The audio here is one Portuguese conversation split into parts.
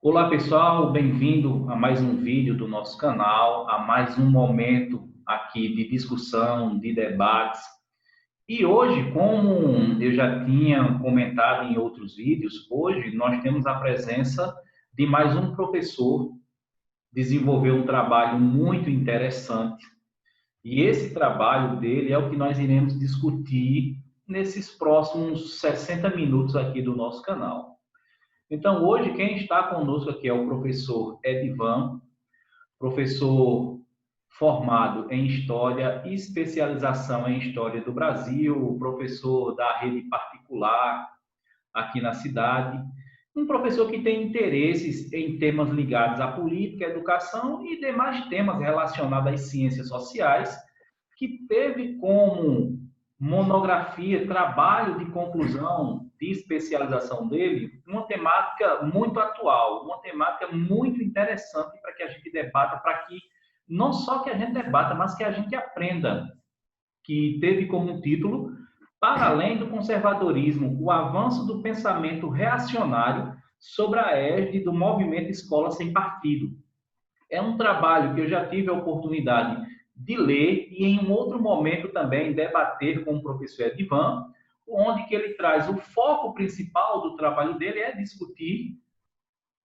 Olá pessoal, bem-vindo a mais um vídeo do nosso canal, a mais um momento aqui de discussão, de debates. E hoje, como eu já tinha comentado em outros vídeos, hoje nós temos a presença de mais um professor, desenvolveu um trabalho muito interessante. E esse trabalho dele é o que nós iremos discutir nesses próximos 60 minutos aqui do nosso canal. Então, hoje, quem está conosco aqui é o professor Edivan, professor formado em História e especialização em História do Brasil, professor da rede particular aqui na cidade, um professor que tem interesses em temas ligados à política, à educação e demais temas relacionados às ciências sociais, que teve como monografia, trabalho de conclusão, de especialização dele, uma temática muito atual, uma temática muito interessante para que a gente debata, para que não só que a gente debata, mas que a gente aprenda, que teve como título Para além do conservadorismo, o avanço do pensamento reacionário sobre a égide do movimento Escola Sem Partido. É um trabalho que eu já tive a oportunidade de ler e em um outro momento também debater com o professor Edivan, onde que ele traz o foco principal do trabalho dele é discutir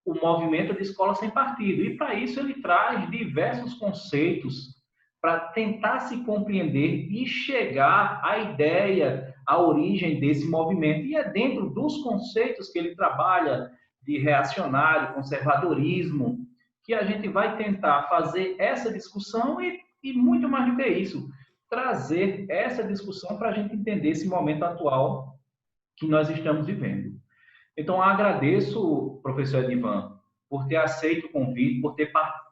o movimento de escola sem partido. E para isso ele traz diversos conceitos para tentar se compreender e chegar à ideia, à origem desse movimento. E é dentro dos conceitos que ele trabalha de reacionário, conservadorismo, que a gente vai tentar fazer essa discussão e muito mais do que isso, trazer essa discussão para a gente entender esse momento atual que nós estamos vivendo. Então, agradeço, professor Edivan, por ter aceito o convite, por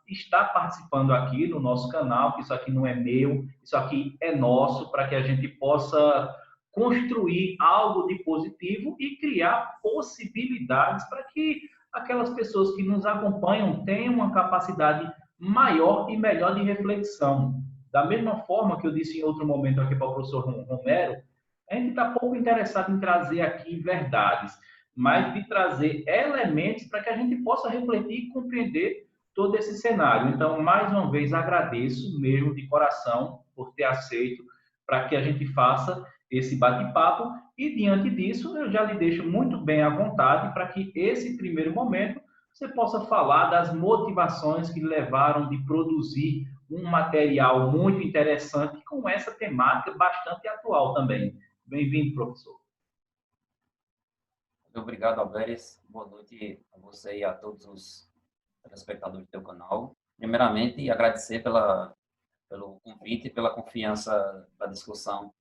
estar participando aqui no nosso canal, que isso aqui não é meu, isso aqui é nosso, para que a gente possa construir algo de positivo e criar possibilidades para que aquelas pessoas que nos acompanham tenham uma capacidade maior e melhor de reflexão. Da mesma forma que eu disse em outro momento aqui para o professor Romero, a gente está pouco interessado em trazer aqui verdades, mas de trazer elementos para que a gente possa refletir e compreender todo esse cenário. Então, mais uma vez, agradeço mesmo de coração por ter aceito para que a gente faça esse bate-papo e, diante disso, eu já lhe deixo muito bem à vontade para que esse primeiro momento você possa falar das motivações que levaram de produzir um material muito interessante com essa temática bastante atual também. Bem-vindo, professor. Muito obrigado, Alberes. Boa noite a você e a todos os telespectadores do teu canal. Primeiramente, agradecer pelo convite e pela confiança da discussão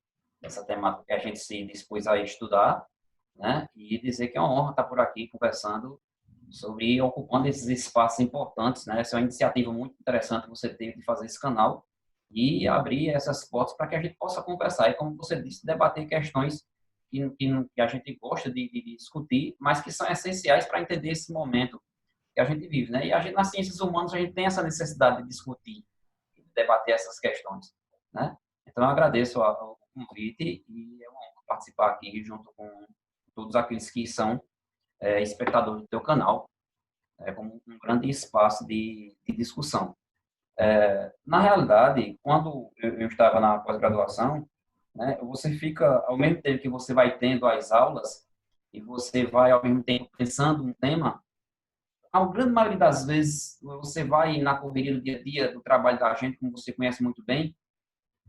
dessa temática que a gente se dispôs a estudar, né? E dizer que é uma honra estar por aqui conversando sobre ocupando esses espaços importantes, né? Essa é uma iniciativa muito interessante que você teve de fazer esse canal e abrir essas portas para que a gente possa conversar e, como você disse, debater questões que a gente gosta de discutir, mas que são essenciais para entender esse momento que a gente vive, né? E a gente, nas ciências humanas, a gente tem essa necessidade de discutir, de debater essas questões, né? Então, eu agradeço o convite e é uma honra participar aqui junto com todos aqueles que são espectadores do teu canal, como um grande espaço de discussão. Na realidade, quando eu estava na pós-graduação, né, você fica, ao mesmo tempo que você vai tendo as aulas e você vai, ao mesmo tempo, pensando um tema, a grande maioria das vezes você vai na correria do dia a dia, do trabalho da gente, como você conhece muito bem,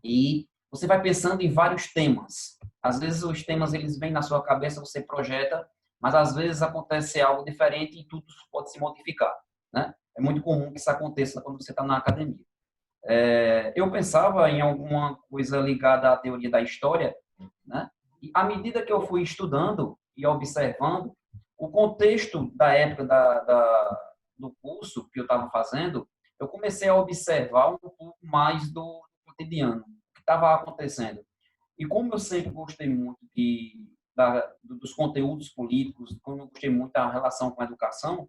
e você vai pensando em vários temas. Às vezes os temas eles vêm na sua cabeça, você projeta, mas às vezes acontece algo diferente e tudo pode se modificar, né? É muito comum que isso aconteça quando você está na academia. Eu pensava em alguma coisa ligada à teoria da história, né? E à medida que eu fui estudando e observando o contexto da época do curso que eu estava fazendo, eu comecei a observar um pouco mais do cotidiano, o que estava acontecendo. E como eu sempre gostei muito dos conteúdos políticos, como eu gostei muito da relação com a educação,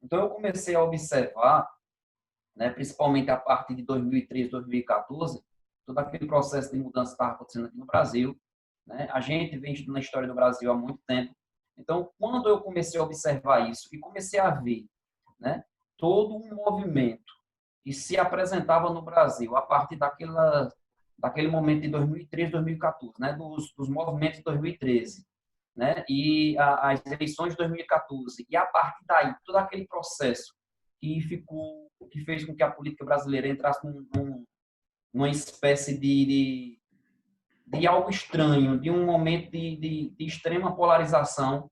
então eu comecei a observar, né, principalmente a partir de 2013, 2014, todo aquele processo de mudança que estava acontecendo aqui no Brasil, né? A gente vem estudando a história do Brasil há muito tempo. Então, quando eu comecei a observar isso e comecei a ver né, todo um movimento que se apresentava no Brasil a partir daquele momento de 2013, 2014, né, dos movimentos de 2013, né, e as eleições de 2014, e a partir daí, todo aquele processo que fez com que a política brasileira entrasse numa espécie de algo estranho, de um momento de extrema polarização.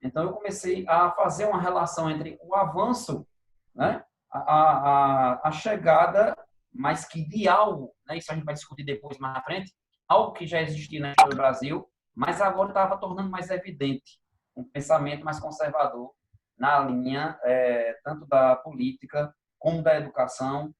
Então, eu comecei a fazer uma relação entre o avanço, né, a chegada, mas que de algo, né, isso a gente vai discutir depois, mais à frente, algo que já existia na história do Brasil, mas agora estava tornando mais evidente um pensamento mais conservador na linha tanto da política, como da educação,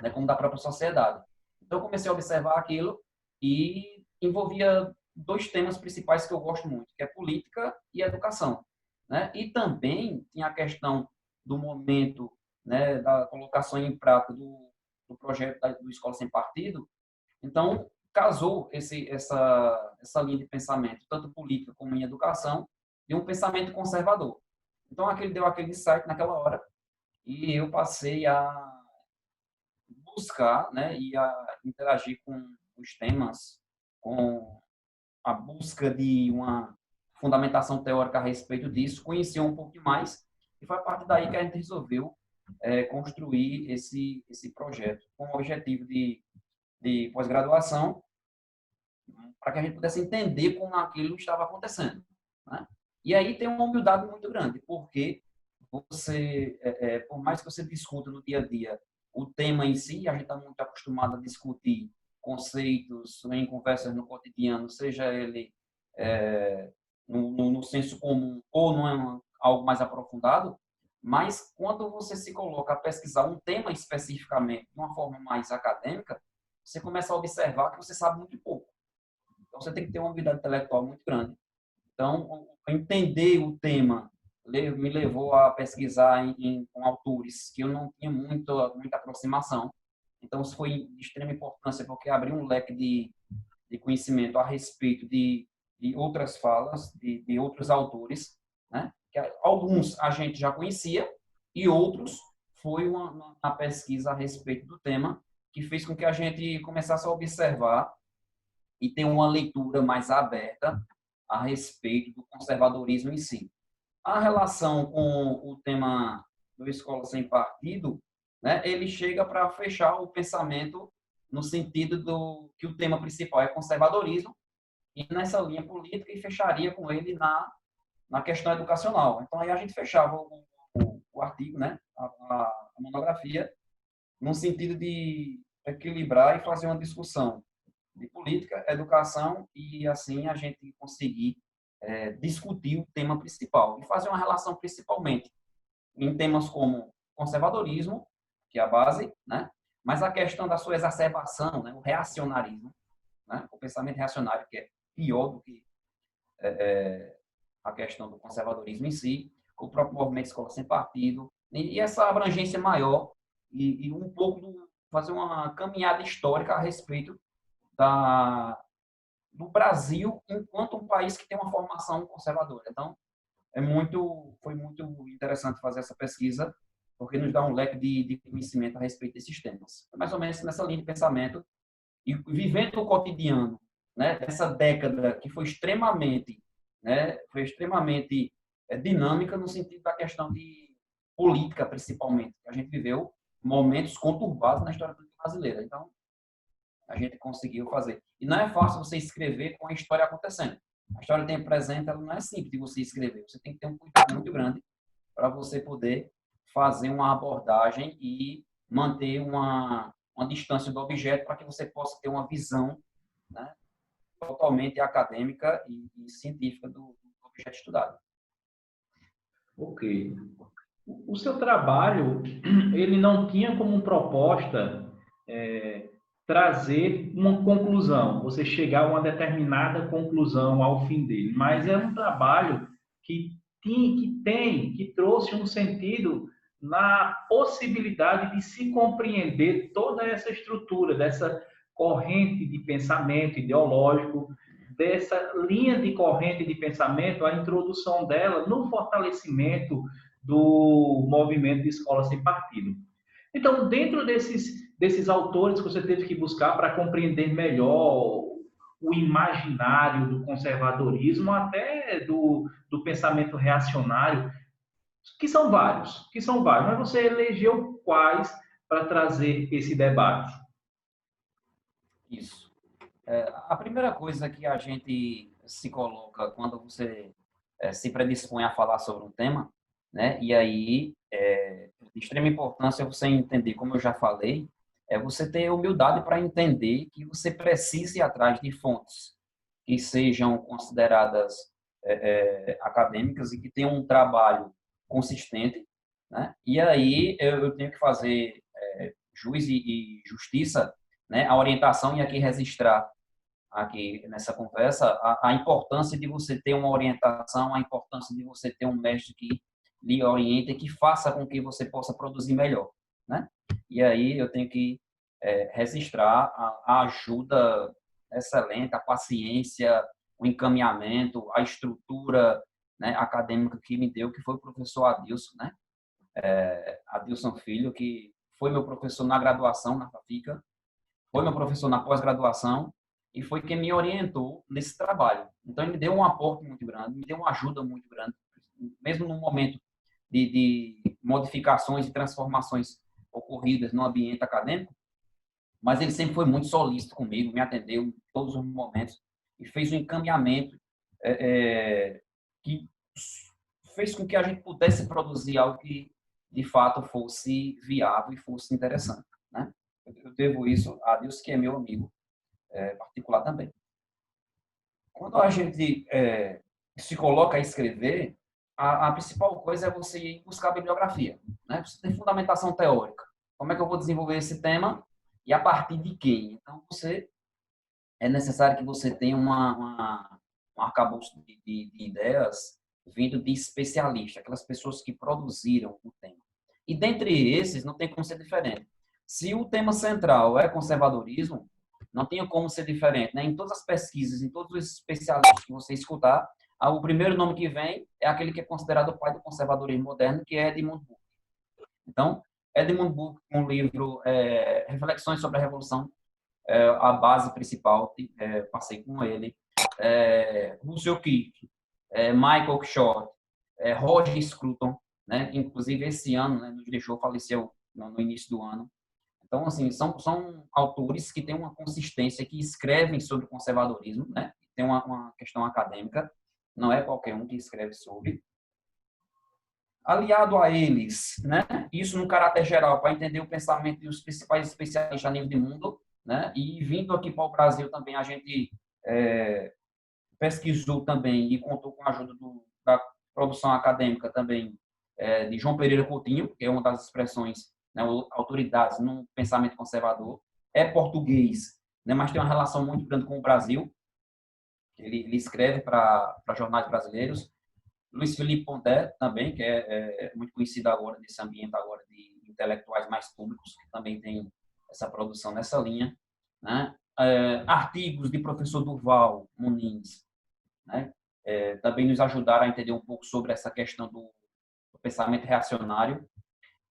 né, como da própria sociedade. Então, eu comecei a observar aquilo e envolvia dois temas principais que eu gosto muito, que é política e educação, né? E também tinha a questão do momento, né, da colocação em prática do projeto do Escola Sem Partido. Então, casou essa linha de pensamento, tanto política como em educação, e um pensamento conservador. Então, deu aquele insight naquela hora e eu passei a buscar, né, e a interagir com os temas, com a busca de uma fundamentação teórica a respeito disso, conhecer um pouco mais, e foi a partir daí que a gente resolveu construir esse projeto, com o objetivo de pós-graduação, para que a gente pudesse entender como aquilo estava acontecendo, né? E aí tem uma humildade muito grande, porque você, por mais que você discuta no dia a dia o tema em si, a gente está muito acostumado a discutir conceitos em conversas no cotidiano, seja ele no senso comum ou não é algo mais aprofundado, mas quando você se coloca a pesquisar um tema especificamente de uma forma mais acadêmica, você começa a observar que você sabe muito pouco. Então, você tem que ter uma habilidade intelectual muito grande. Então, entender o tema me levou a pesquisar com autores que eu não tinha muita aproximação. Então, isso foi de extrema importância, porque abriu um leque de conhecimento a respeito de outras falas, de outros autores, né? Que alguns a gente já conhecia e outros foi uma pesquisa a respeito do tema que fez com que a gente começasse a observar e ter uma leitura mais aberta a respeito do conservadorismo em si. A relação com o tema do Escola Sem Partido, né, ele chega para fechar o pensamento no sentido que o tema principal é conservadorismo e nessa linha política e fecharia com ele na questão educacional. Então, aí a gente fechava o artigo, né, a monografia, no sentido de equilibrar e fazer uma discussão de política, educação e assim a gente conseguir discutir o tema principal e fazer uma relação principalmente em temas como conservadorismo, que é a base, né? Mas a questão da sua exacerbação, né? O reacionarismo, né? O pensamento reacionário, que é pior do que a questão do conservadorismo em si, o próprio movimento Escola Sem Partido, e essa abrangência maior e um pouco fazer uma caminhada histórica a respeito do Brasil enquanto um país que tem uma formação conservadora. Então, foi muito interessante fazer essa pesquisa, porque nos dá um leque de conhecimento a respeito desses temas. É mais ou menos nessa linha de pensamento, e vivendo o cotidiano, né, dessa década que foi extremamente dinâmica no sentido da questão de política, principalmente. A gente viveu momentos conturbados na história política brasileira. Então, a gente conseguiu fazer. E não é fácil você escrever com a história acontecendo. A história do tempo presente, ela não é simples de você escrever. Você tem que ter um cuidado muito grande para você poder fazer uma abordagem e manter uma distância do objeto para que você possa ter uma visão, né, totalmente acadêmica e científica do objeto estudado. Ok. O seu trabalho, ele não tinha como proposta trazer uma conclusão, você chegar a uma determinada conclusão ao fim dele, mas é um trabalho que trouxe um sentido na possibilidade de se compreender toda essa estrutura, dessa corrente de pensamento ideológico, dessa linha de corrente de pensamento, a introdução dela no fortalecimento do movimento de escola sem partido. Então, dentro desses autores que você teve que buscar para compreender melhor o imaginário do conservadorismo, até do pensamento reacionário, que são vários, mas você elegeu quais para trazer esse debate? Isso. A primeira coisa que a gente se coloca quando você se predispõe a falar sobre um tema, né? E aí, de extrema importância você entender, como eu já falei, é você ter humildade para entender que você precisa ir atrás de fontes que sejam consideradas acadêmicas e que tenham um trabalho consistente, né? E aí eu tenho que fazer juiz e justiça, né? A orientação e aqui registrar aqui nessa conversa a importância de você ter uma orientação, a importância de você ter um mestre que lhe oriente e que faça com que você possa produzir melhor, né? E aí eu tenho que registrar a ajuda excelente, a paciência, o encaminhamento, a estrutura, né, acadêmica que me deu, que foi o professor Adilson, né? Adilson Filho, que foi meu professor na graduação na FAFICA, foi meu professor na pós-graduação e foi quem me orientou nesse trabalho. Então, ele me deu um aporte muito grande, me deu uma ajuda muito grande, mesmo no momento de modificações e transformações ocorridas no ambiente acadêmico, mas ele sempre foi muito solícito comigo, me atendeu em todos os momentos e fez um encaminhamento que fez com que a gente pudesse produzir algo que, de fato, fosse viável e fosse interessante, né? Eu devo isso a Deus, que é meu amigo particular também. Quando a gente se coloca a escrever, a principal coisa é você ir buscar a bibliografia, né? Você tem fundamentação teórica. Como é que eu vou desenvolver esse tema e a partir de quem? Então, é necessário que você tenha um arcabouço de ideias vindo de especialistas, aquelas pessoas que produziram o tema. E dentre esses, não tem como ser diferente. Se o tema central é conservadorismo, não tem como ser diferente, né? Em todas as pesquisas, em todos os especialistas que você escutar, o primeiro nome que vem é aquele que é considerado o pai do conservadorismo moderno, que é Edmund Burke. Então, Edmund Burke, um livro, Reflexões sobre a Revolução, a base principal, passei com ele, Russell Kirk, Michael Oakeshott, Roger Scruton, né? Que inclusive esse ano, né, nos deixou, faleceu no início do ano. Então, assim, são autores que têm uma consistência, que escrevem sobre o conservadorismo, né? Tem uma questão acadêmica, não é qualquer um que escreve sobre. Aliado a eles, né? Isso no caráter geral, para entender o pensamento dos principais especialistas a nível de mundo, né? E vindo aqui para o Brasil também, a gente pesquisou também e contou com a ajuda da produção acadêmica também de João Pereira Coutinho, que é uma das expressões, né, autoridades no pensamento conservador, é português, né, mas tem uma relação muito grande com o Brasil. Ele escreve para jornais brasileiros. Luiz Felipe Pondé também, que é muito conhecido agora nesse ambiente agora de intelectuais mais públicos, que também tem essa produção nessa linha, né? Artigos de professor Durval Muniz, né? Também nos ajudaram a entender um pouco sobre essa questão do pensamento reacionário,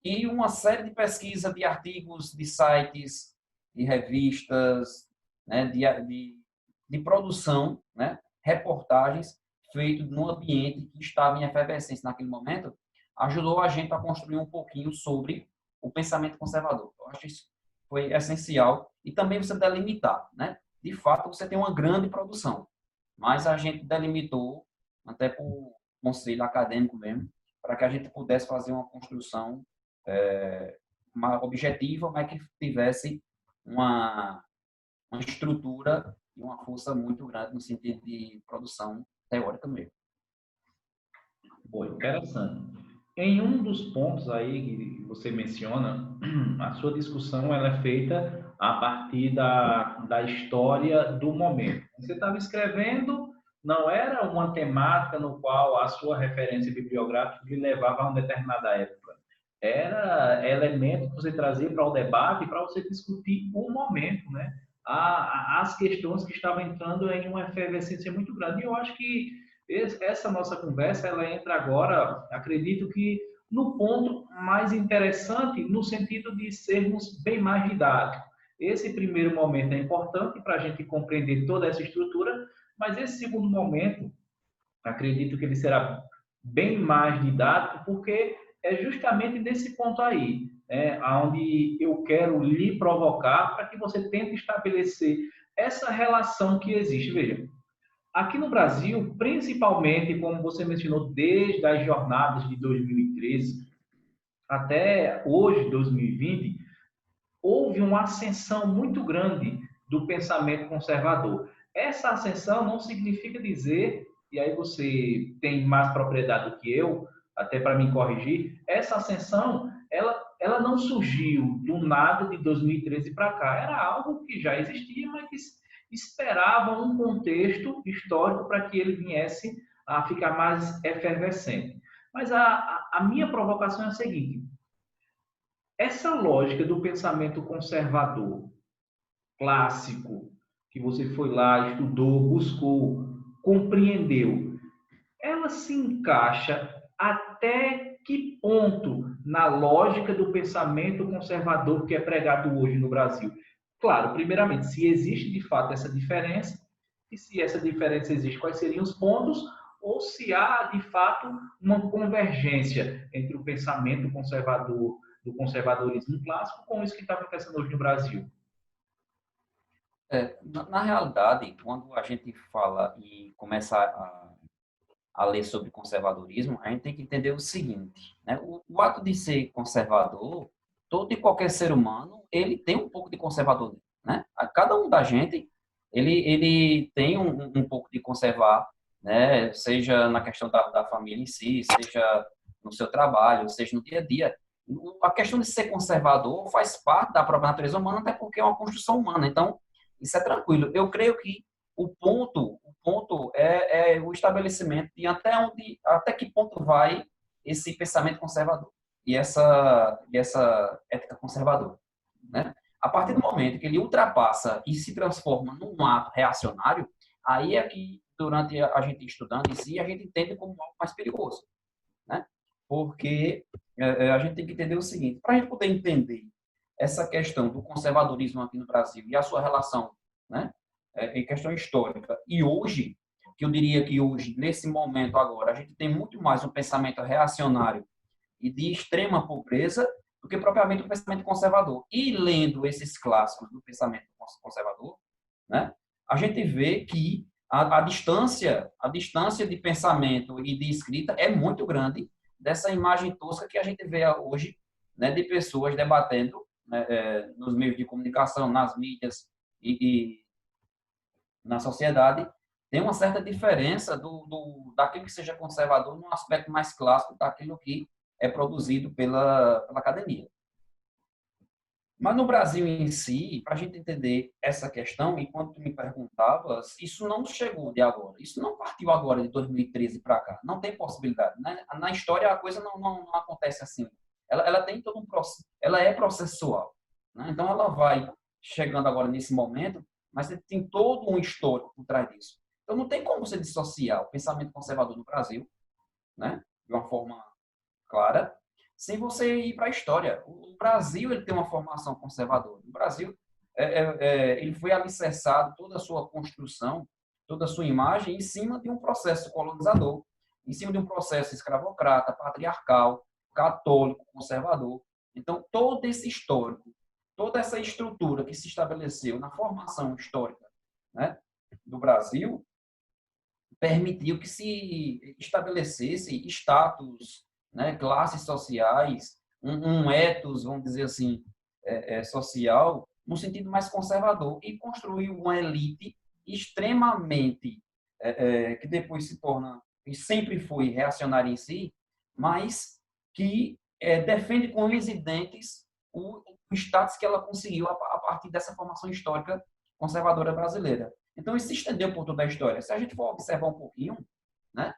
e uma série de pesquisas, de artigos, de sites, de revistas, né, de produção, né, reportagens feitas num ambiente que estava em efervescência naquele momento, ajudou a gente a construir um pouquinho sobre o pensamento conservador. Eu acho que isso foi essencial. E também você delimitar, né? De fato, você tem uma grande produção, mas a gente delimitou, até por conselho acadêmico mesmo, para que a gente pudesse fazer uma construção uma objetiva, mas que tivesse uma estrutura e uma força muito grande no sentido de produção teórica mesmo. Boa, interessante. Em um dos pontos aí que você menciona, a sua discussão ela é feita a partir da história do momento. Você estava escrevendo, não era uma temática no qual a sua referência bibliográfica lhe levava a uma determinada época. Era elemento que você trazia para o debate para você discutir o momento, né? As questões que estavam entrando em uma efervescência muito grande. E eu acho que essa nossa conversa, ela entra agora, acredito que no ponto mais interessante, no sentido de sermos bem mais didáticos. Esse primeiro momento é importante para a gente compreender toda essa estrutura, mas esse segundo momento, acredito que ele será bem mais didático, porque é justamente nesse ponto aí, onde eu quero lhe provocar para que você tente estabelecer essa relação que existe. Veja, aqui no Brasil, principalmente, como você mencionou, desde as jornadas de 2013 até hoje, 2020, houve uma ascensão muito grande do pensamento conservador. Essa ascensão não significa dizer, e aí você tem mais propriedade do que eu, até para me corrigir, essa ascensão, ela não surgiu do nada de 2013 para cá, era algo que já existia, mas que esperava um contexto histórico para que ele viesse a ficar mais efervescente. Mas a minha provocação é a seguinte: essa lógica do pensamento conservador, clássico, que você foi lá, estudou, buscou, compreendeu, ela se encaixa até que ponto na lógica do pensamento conservador que é pregado hoje no Brasil? Claro, primeiramente, se existe de fato essa diferença, e se essa diferença existe, quais seriam os pontos, ou se há de fato uma convergência entre o pensamento conservador, do conservadorismo clássico, com isso que está acontecendo hoje no Brasil. Na realidade, quando a gente fala e começa a ler sobre conservadorismo, a gente tem que entender o seguinte, né? O ato de ser conservador, todo e qualquer ser humano, ele tem um pouco de conservador, né? A cada um da gente, ele tem um pouco de conservar, né? Seja na questão da família em si, seja no seu trabalho, seja no dia a dia. A questão de ser conservador faz parte da própria natureza humana, até porque é uma construção humana. Então, isso é tranquilo. Eu creio que o ponto é o estabelecimento de até que ponto vai esse pensamento conservador e essa ética conservadora, né? A partir do momento que ele ultrapassa e se transforma num ato reacionário, aí é que, durante a gente estudando em si, a gente entende como algo mais perigoso, né? Porque a gente tem que entender o seguinte: para a gente poder entender essa questão do conservadorismo aqui no Brasil e a sua relação, né, em questão histórica, e hoje, que eu diria que hoje, nesse momento agora, a gente tem muito mais um pensamento reacionário e de extrema pobreza do que propriamente o pensamento conservador. E lendo esses clássicos do pensamento conservador, né, a gente vê que a distância de pensamento e de escrita é muito grande dessa imagem tosca que a gente vê hoje, né, de pessoas debatendo, né, nos meios de comunicação, nas mídias e na sociedade. Tem uma certa diferença daquilo que seja conservador num aspecto mais clássico daquilo que é produzido pela academia. Mas no Brasil em si, para a gente entender essa questão, enquanto tu me perguntavas, isso não chegou de agora. Isso não partiu agora de 2013 para cá. Não tem possibilidade, né? Na história a coisa não acontece assim. Ela tem todo um processo, ela é processual, né? Então ela vai chegando agora nesse momento, mas tem todo um histórico por trás disso. Então não tem como você dissociar o pensamento conservador no Brasil, né, de uma forma clara, sem você ir para a história. O Brasil, ele tem uma formação conservadora. O Brasil, ele foi alicerçado, toda a sua construção, toda a sua imagem, em cima de um processo colonizador, em cima de um processo escravocrata, patriarcal, católico, conservador. Então, todo esse histórico, toda essa estrutura que se estabeleceu na formação histórica, né, do Brasil, permitiu que se estabelecesse status, né, classes sociais, um ethos, vamos dizer assim, social, no sentido mais conservador, e construiu uma elite extremamente, que depois se torna, e sempre foi reacionária em si, mas que defende com unhas e dentes o status que ela conseguiu a partir dessa formação histórica conservadora brasileira. Então, isso se estendeu por toda a história. Se a gente for observar um pouquinho, né,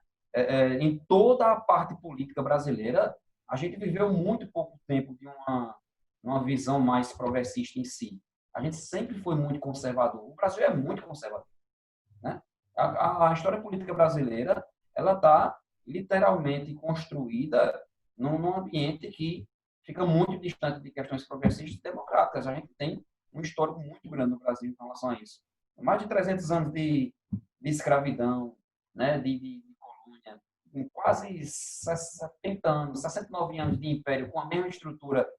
em toda a parte política brasileira, a gente viveu muito pouco tempo de uma visão mais progressista em si. A gente sempre foi muito conservador. O Brasil é muito conservador, né? A história política brasileira, ela está literalmente construída num ambiente que fica muito distante de questões progressistas e democráticas. A gente tem um histórico muito grande no Brasil em relação a isso. Mais de 300 anos de escravidão, né, de colônia, em quase 70 anos, 69 anos de império com a mesma estrutura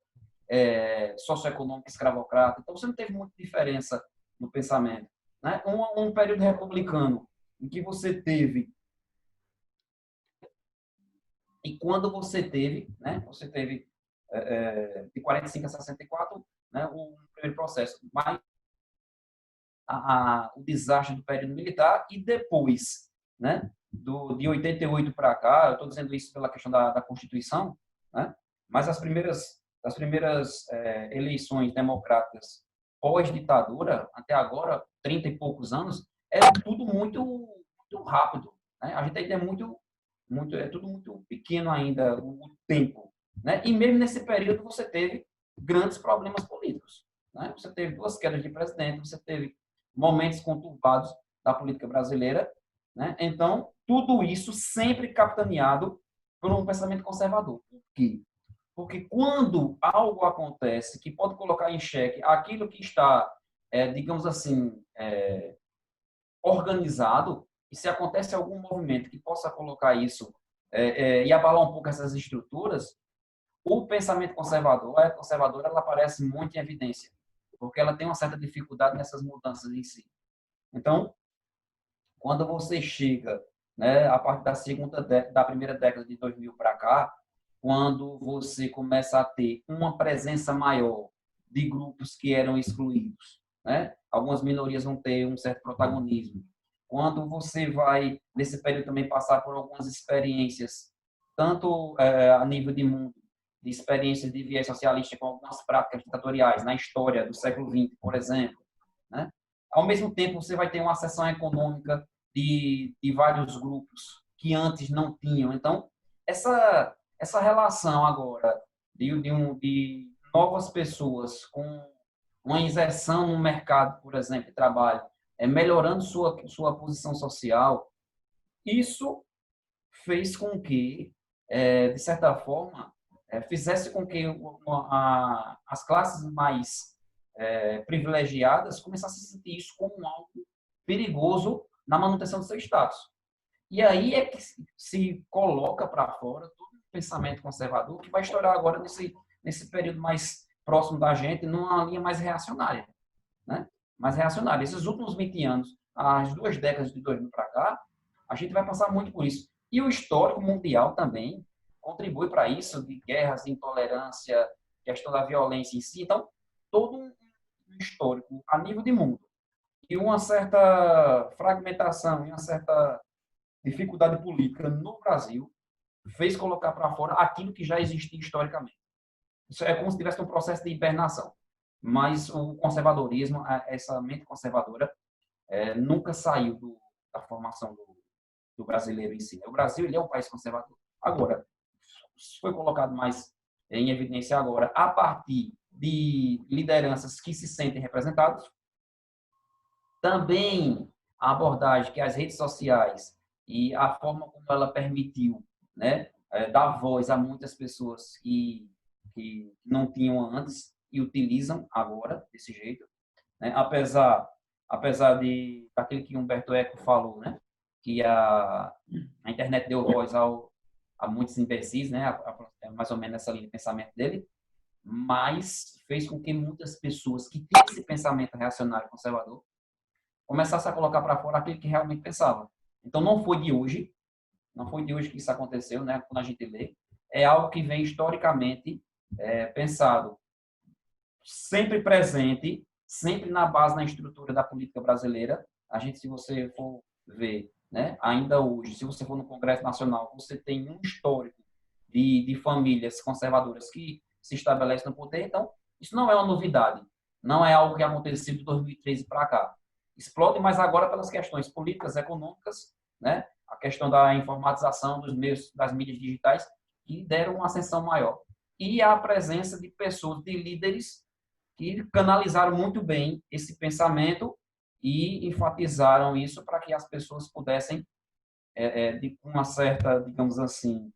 socioeconômica escravocrata. Então, você não teve muita diferença no pensamento. Né? Um período republicano em que você teve e quando você teve, né, de 45 a 64, né, o primeiro processo, mas o desastre do período militar e depois, né, de 88 para cá, eu estou dizendo isso pela questão da Constituição, né, mas as primeiras eleições democráticas pós-ditadura, até agora, 30 e poucos anos, é tudo muito, muito rápido. Né? A gente ainda é tudo muito pequeno ainda, o tempo. Né? E mesmo nesse período você teve grandes problemas políticos. Né? Você teve 2 quedas de presidente, você teve momentos conturbados da política brasileira. Né? Então, tudo isso sempre capitaneado por um pensamento conservador. Por quê? Porque quando algo acontece que pode colocar em xeque aquilo que está, digamos assim, organizado, e se acontece algum movimento que possa colocar isso e abalar um pouco essas estruturas, o pensamento conservador, a conservadora, ela aparece muito em evidência, porque ela tem uma certa dificuldade nessas mudanças em si. Então, quando você chega, né, a partir da primeira década de 2000 para cá, quando você começa a ter uma presença maior de grupos que eram excluídos, né? Algumas minorias vão ter um certo protagonismo. Quando você vai, nesse período, também passar por algumas experiências, tanto a nível de mundo, de experiências de viés socialista com algumas práticas ditatoriais na história do século XX, por exemplo, né? Ao mesmo tempo, você vai ter uma seção econômica de vários grupos que antes não tinham. Então, essa relação agora de novas pessoas com uma inserção no mercado, por exemplo, de trabalho, melhorando sua posição social, isso fez com que, de certa forma, fizesse com que as classes mais privilegiadas começassem a sentir isso como algo perigoso na manutenção do seu status. E aí é que se coloca para fora todo o pensamento conservador que vai estourar agora nesse período mais próximo da gente, numa linha mais reacionária. Né? Mais reacionária. Esses últimos 20 anos, as 2 décadas de 2000 para cá, a gente vai passar muito por isso. E o histórico mundial também contribui para isso, de guerras, de intolerância, questão da violência em si. Então, todo um histórico a nível de mundo. E uma certa fragmentação e uma certa dificuldade política no Brasil fez colocar para fora aquilo que já existia historicamente. Isso é como se tivesse um processo de hibernação. Mas o conservadorismo, essa mente conservadora, nunca saiu da formação do brasileiro em si. O Brasil ele é um país conservador. Agora, foi colocado mais em evidência agora, a partir de lideranças que se sentem representados, também a abordagem que as redes sociais e a forma como ela permitiu, né, dar voz a muitas pessoas que não tinham antes e utilizam agora desse jeito, né? Apesar daquilo que Humberto Eco falou, né, que a internet deu voz a muitos imbecis, né, mais ou menos essa linha de pensamento dele, mas fez com que muitas pessoas que têm esse pensamento reacionário conservador começassem a colocar para fora aquilo que realmente pensavam. Então, não foi de hoje que isso aconteceu, né? Quando a gente lê, é algo que vem historicamente pensado, sempre presente, sempre na base, na estrutura da política brasileira. A gente, se você for ver, né? Ainda hoje, se você for no Congresso Nacional, você tem um histórico de famílias conservadoras que se estabelecem no poder. Então, isso não é uma novidade, não é algo que aconteceu de 2013 para cá. Explode, mas agora pelas questões políticas, econômicas, né? A questão da informatização dos meios, das mídias digitais, que deram uma ascensão maior. E a presença de pessoas, de líderes, que canalizaram muito bem esse pensamento e enfatizaram isso para que as pessoas pudessem, de uma certa, digamos assim,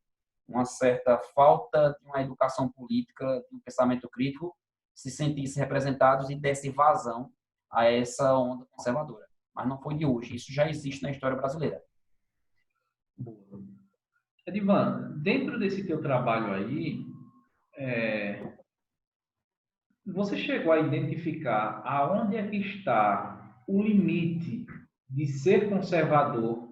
uma certa falta de uma educação política, de um pensamento crítico, se sentissem representados e desse vazão a essa onda conservadora. Mas não foi de hoje, isso já existe na história brasileira. Edivan, dentro desse teu trabalho aí, você chegou a identificar aonde é que está o limite de ser conservador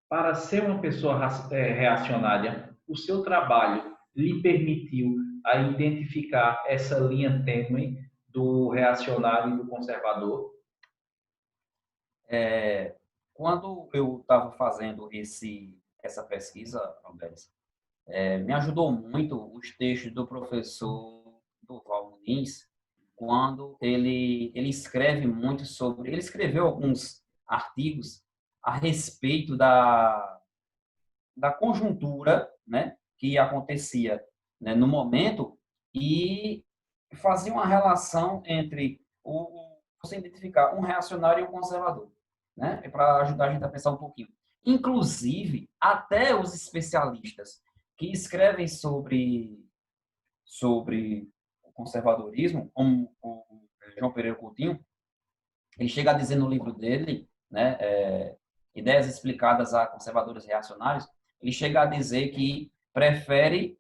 para ser uma pessoa reacionária? O seu trabalho lhe permitiu a identificar essa linha tênue do reacionário e do conservador? Quando eu estava fazendo essa pesquisa, Alberto, me ajudou muito os textos do professor Durval Muniz, quando ele escreve muito sobre... Ele escreveu alguns artigos a respeito da conjuntura, né, que acontecia, né, no momento, e fazia uma relação entre você identificar um reacionário e um conservador, né, para ajudar a gente a pensar um pouquinho. Inclusive, até os especialistas que escrevem sobre o conservadorismo, como o João Pereira Coutinho, ele chega a dizer no livro dele, né, Ideias Explicadas a Conservadores Reacionários, ele chega a dizer que prefere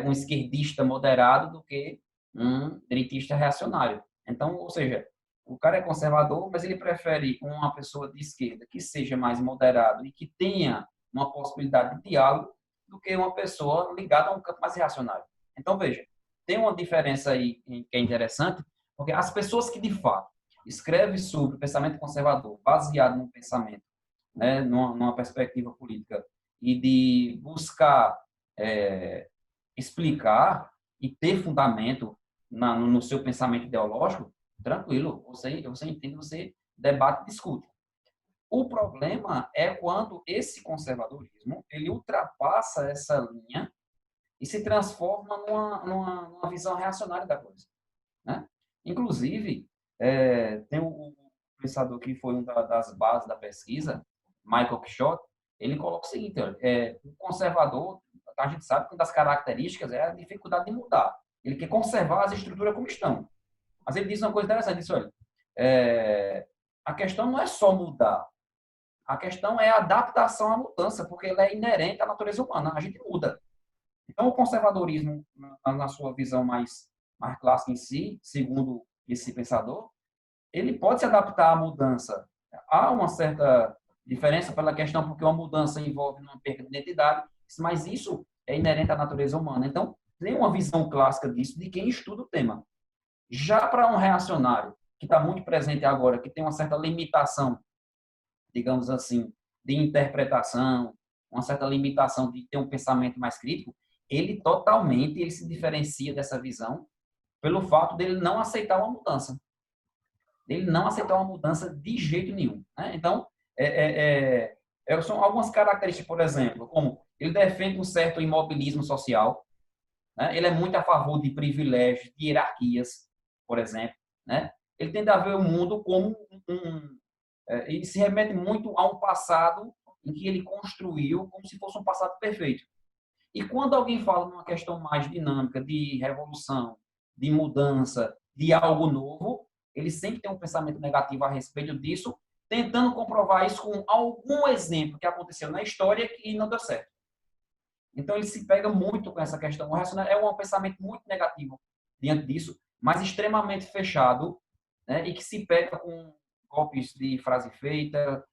um esquerdista moderado do que um direitista reacionário. Então, ou seja, o cara é conservador, mas ele prefere uma pessoa de esquerda que seja mais moderado e que tenha uma possibilidade de diálogo do que uma pessoa ligada a um campo mais reacionário. Então, veja, tem uma diferença aí que é interessante, porque as pessoas que, de fato, escrevem sobre o pensamento conservador, baseado no pensamento, né, numa perspectiva política, e de buscar explicar e ter fundamento no seu pensamento ideológico, tranquilo, você entende, você debate e discute. O problema é quando esse conservadorismo ele ultrapassa essa linha e se transforma numa visão reacionária da coisa, né? Inclusive, tem um pensador que foi uma das bases da pesquisa, Michael Quixote, ele coloca o seguinte: o conservador, a gente sabe que uma das características é a dificuldade de mudar. Ele quer conservar as estruturas como estão. Mas ele diz uma coisa interessante, ele diz, olha, a questão não é só mudar, a questão é a adaptação à mudança, porque ela é inerente à natureza humana, a gente muda. Então, o conservadorismo, na sua visão mais clássica em si, segundo esse pensador, ele pode se adaptar à mudança. Há uma certa diferença pela questão, porque uma mudança envolve uma perda de identidade, mas isso é inerente à natureza humana. Então, tem uma visão clássica disso de quem estuda o tema. Já para um reacionário, que está muito presente agora, que tem uma certa limitação, digamos assim, de interpretação, uma certa limitação de ter um pensamento mais crítico, ele se diferencia dessa visão pelo fato dele não aceitar uma mudança. Ele não aceitar uma mudança de jeito nenhum, né? Então, são algumas características, por exemplo, como ele defende um certo imobilismo social, né? Ele é muito a favor de privilégios, de hierarquias, por exemplo, né? Ele tende a ver o mundo como ele se remete muito a um passado em que ele construiu como se fosse um passado perfeito. E quando alguém fala numa questão mais dinâmica, de revolução, de mudança, de algo novo, ele sempre tem um pensamento negativo a respeito disso, tentando comprovar isso com algum exemplo que aconteceu na história e não deu certo. Então, ele se pega muito com essa questão. O racional é um pensamento muito negativo diante disso, mas extremamente fechado, né, e que se pega com golpes de frase feita,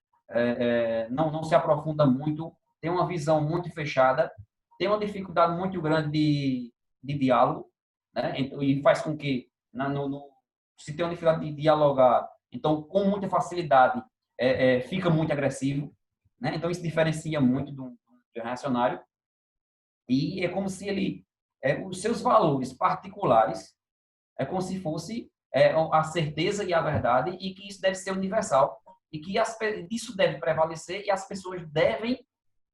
não se aprofunda muito, tem uma visão muito fechada, tem uma dificuldade muito grande de diálogo, né, e faz com que, se tem uma dificuldade de dialogar, então, com muita facilidade, fica muito agressivo, né? Então, isso diferencia muito do reacionário. E é como se os seus valores particulares, é como se fosse a certeza e a verdade, e que isso deve ser universal, e que isso deve prevalecer, e as pessoas devem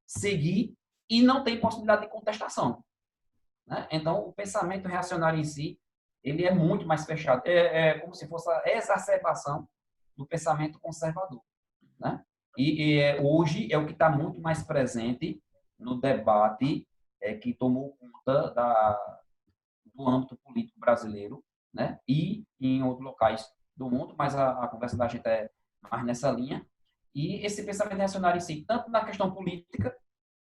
seguir, e não tem possibilidade de contestação, né? Então, o pensamento reacionário em si, ele é muito mais fechado. É como se fosse a exacerbação do pensamento conservador, né? E hoje é o que está muito mais presente no debate que tomou conta do âmbito político brasileiro, né? E em outros locais do mundo, mas a conversa da gente é mais nessa linha. E esse pensamento reacionário em si, tanto na questão política,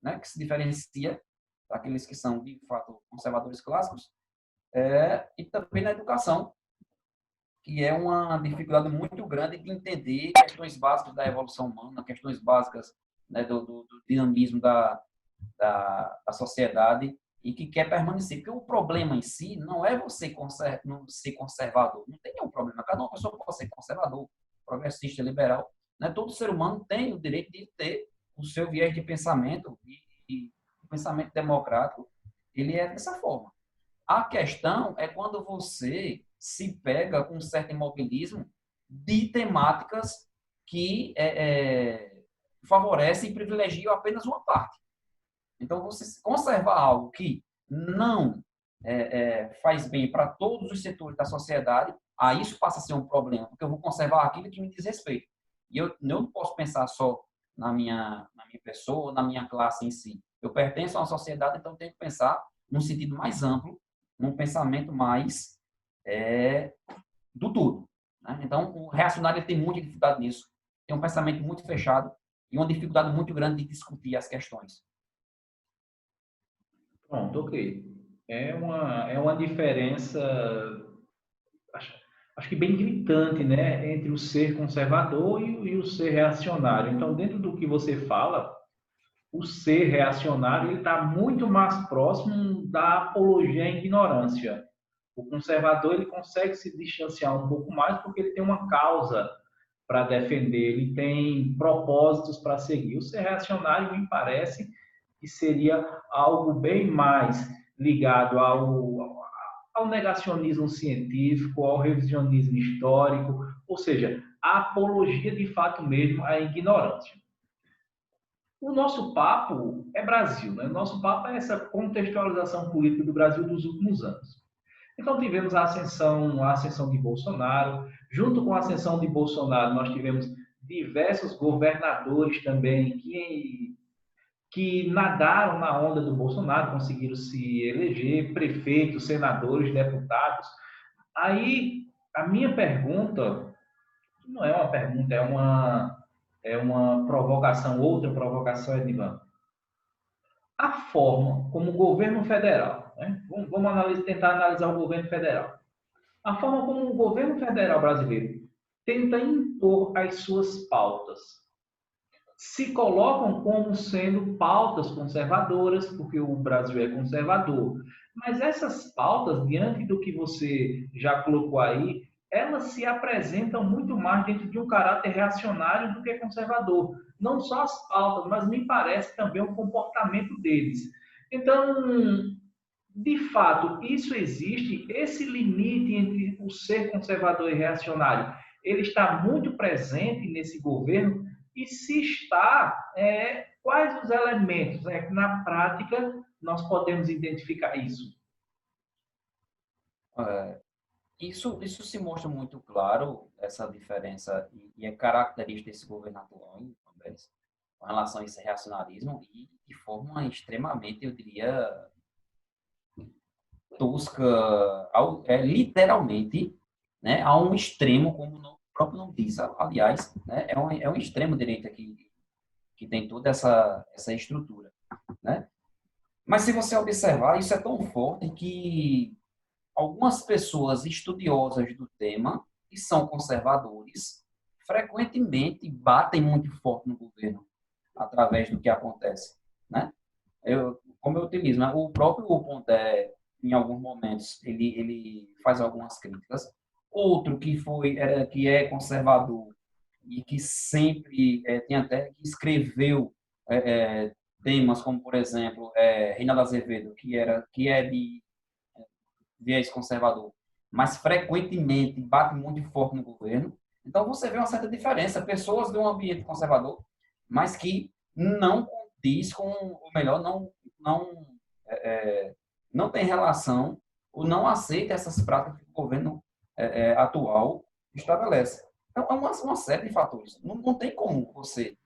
né, que se diferencia daqueles que são, de fato, conservadores clássicos, e também na educação, que é uma dificuldade muito grande de entender questões básicas da evolução humana, questões básicas, né, do dinamismo da sociedade e que quer permanecer. Porque o problema em si não é você não ser conservador. Não tem nenhum problema. Cada uma pessoa pode ser conservador, progressista, liberal. Né? Todo ser humano tem o direito de ter o seu viés de pensamento e o pensamento democrático, ele é dessa forma. A questão é quando você se pega com um certo imobilismo de temáticas que favorecem e privilegiam apenas uma parte. Então, você conservar algo que não faz bem para todos os setores da sociedade, aí isso passa a ser um problema, porque eu vou conservar aquilo que me diz respeito. E eu não posso pensar só na minha pessoa, na minha classe em si. Eu pertenço a uma sociedade, então eu tenho que pensar num sentido mais amplo, num pensamento mais do tudo. Né? Então, o reacionário tem muita dificuldade nisso. Tem um pensamento muito fechado e uma dificuldade muito grande de discutir as questões. Pronto, ok. É uma diferença, acho, acho que bem gritante, né, entre o ser conservador e o ser reacionário. Então, dentro do que você fala, o ser reacionário ele está muito mais próximo da apologia à ignorância. O conservador ele consegue se distanciar um pouco mais porque ele tem uma causa para defender, ele tem propósitos para seguir. O ser reacionário me parece que seria algo bem mais ligado ao negacionismo científico, ao revisionismo histórico, ou seja, a apologia de fato mesmo à ignorância. O nosso papo é Brasil, né? O nosso papo é essa contextualização política do Brasil dos últimos anos. Então tivemos a ascensão de Bolsonaro. Junto com a ascensão de Bolsonaro, nós tivemos diversos governadores também que nadaram na onda do Bolsonaro, conseguiram se eleger, prefeitos, senadores, deputados. Aí, a minha pergunta, não é uma pergunta, é uma provocação, outra provocação, Edvan. A forma como o governo federal, né? Vamos tentar analisar o governo federal. A forma como o governo federal brasileiro tenta impor as suas pautas se colocam como sendo pautas conservadoras, porque o Brasil é conservador. Mas essas pautas, diante do que você já colocou aí, elas se apresentam muito mais dentro de um caráter reacionário do que conservador. Não só as pautas, mas me parece também o comportamento deles. Então, de fato, isso existe, esse limite entre o ser conservador e reacionário, ele está muito presente nesse governo, e se está, quais os elementos que na prática nós podemos identificar isso? Isso se mostra muito claro, essa diferença, e é característica desse governo atual, com relação a esse reacionarismo, e de forma extremamente, eu diria, tosca, literalmente, né, a um extremo, como o próprio nome diz, aliás, né, é um extremo-direita que tem toda essa estrutura. Né? Mas se você observar, isso é tão forte que algumas pessoas estudiosas do tema, que são conservadores, frequentemente batem muito forte no governo, através do que acontece. Né? Como eu utilizo, né? O próprio Pondé, em alguns momentos, ele faz algumas críticas. Outro que é conservador e que sempre tem até que escreveu temas como, por exemplo, Reinaldo Azevedo, que é de viés conservador, mas frequentemente bate muito forte no governo. Então você vê uma certa diferença, pessoas de um ambiente conservador, mas que não condiz com, ou melhor, não tem relação ou não aceita essas práticas que o governo atual estabelece. Então, é uma série de fatores. Não tem como você,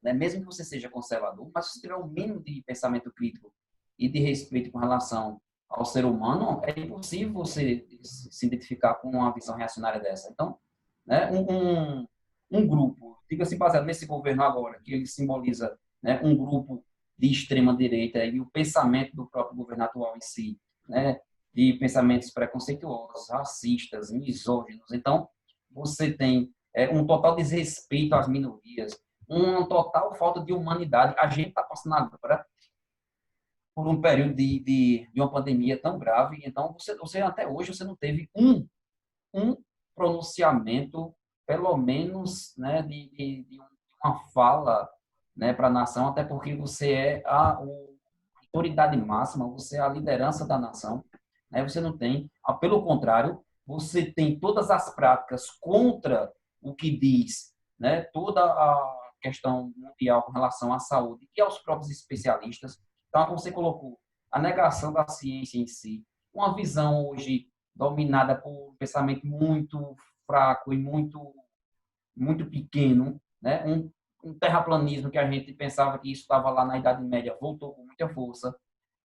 né, mesmo que você seja conservador, mas se tiver um mínimo de pensamento crítico e de respeito com relação ao ser humano, é impossível você se identificar com uma visão reacionária dessa. Então, né, um grupo, diga-se baseado nesse governo agora, que ele simboliza, né, um grupo de extrema-direita e o pensamento do próprio governo atual em si, né, de pensamentos preconceituosos, racistas, misóginos. Então, você tem um total desrespeito às minorias, uma total falta de humanidade. A gente está passando agora por um período de uma pandemia tão grave, então você até hoje você não teve um pronunciamento, pelo menos, né, de uma fala, né, para a nação, até porque você é a autoridade máxima, você é a liderança da nação, né, você não tem, pelo contrário, você tem todas as práticas contra o que diz, né, toda a questão mundial com relação à saúde e aos próprios especialistas. Então, como você colocou, a negação da ciência em si, uma visão hoje dominada por um pensamento muito fraco e muito pequeno, né? Um terraplanismo que a gente pensava que isso estava lá na Idade Média, voltou com muita força.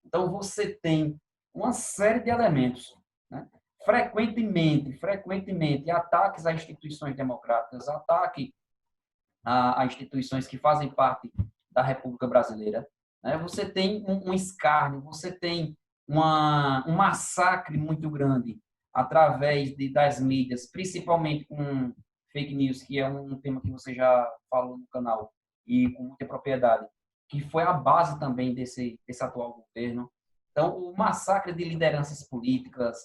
Então, você tem uma série de elementos, né? Frequentemente, ataques a instituições democráticas, ataque a instituições que fazem parte da República Brasileira. Né? Você tem um escárnio, você tem um massacre muito grande através das mídias, principalmente com fake news, que é um tema que você já falou no canal, e com muita propriedade, que foi a base também desse atual governo. Então, o massacre de lideranças políticas,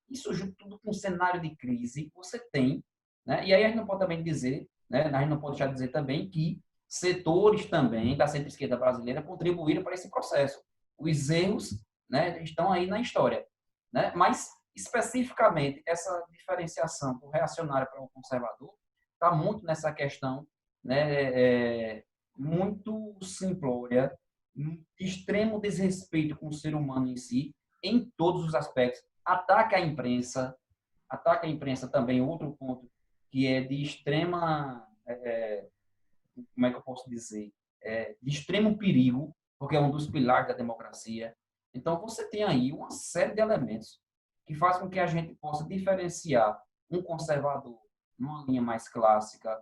isso junto tudo com um cenário de crise, você tem, né? E aí a gente não pode também dizer, né? A gente não pode deixar de dizer também que setores também da centro-esquerda brasileira contribuíram para esse processo. Os erros, né, estão aí na história, né? Mas, especificamente, essa diferenciação do reacionário para o conservador está muito nessa questão, né, muito simplória, extremo desrespeito com o ser humano em si, em todos os aspectos. Ataque à imprensa também, outro ponto que é de extrema, como é que eu posso dizer, de extremo perigo, porque é um dos pilares da democracia. Então, você tem aí uma série de elementos que faz com que a gente possa diferenciar um conservador numa linha mais clássica,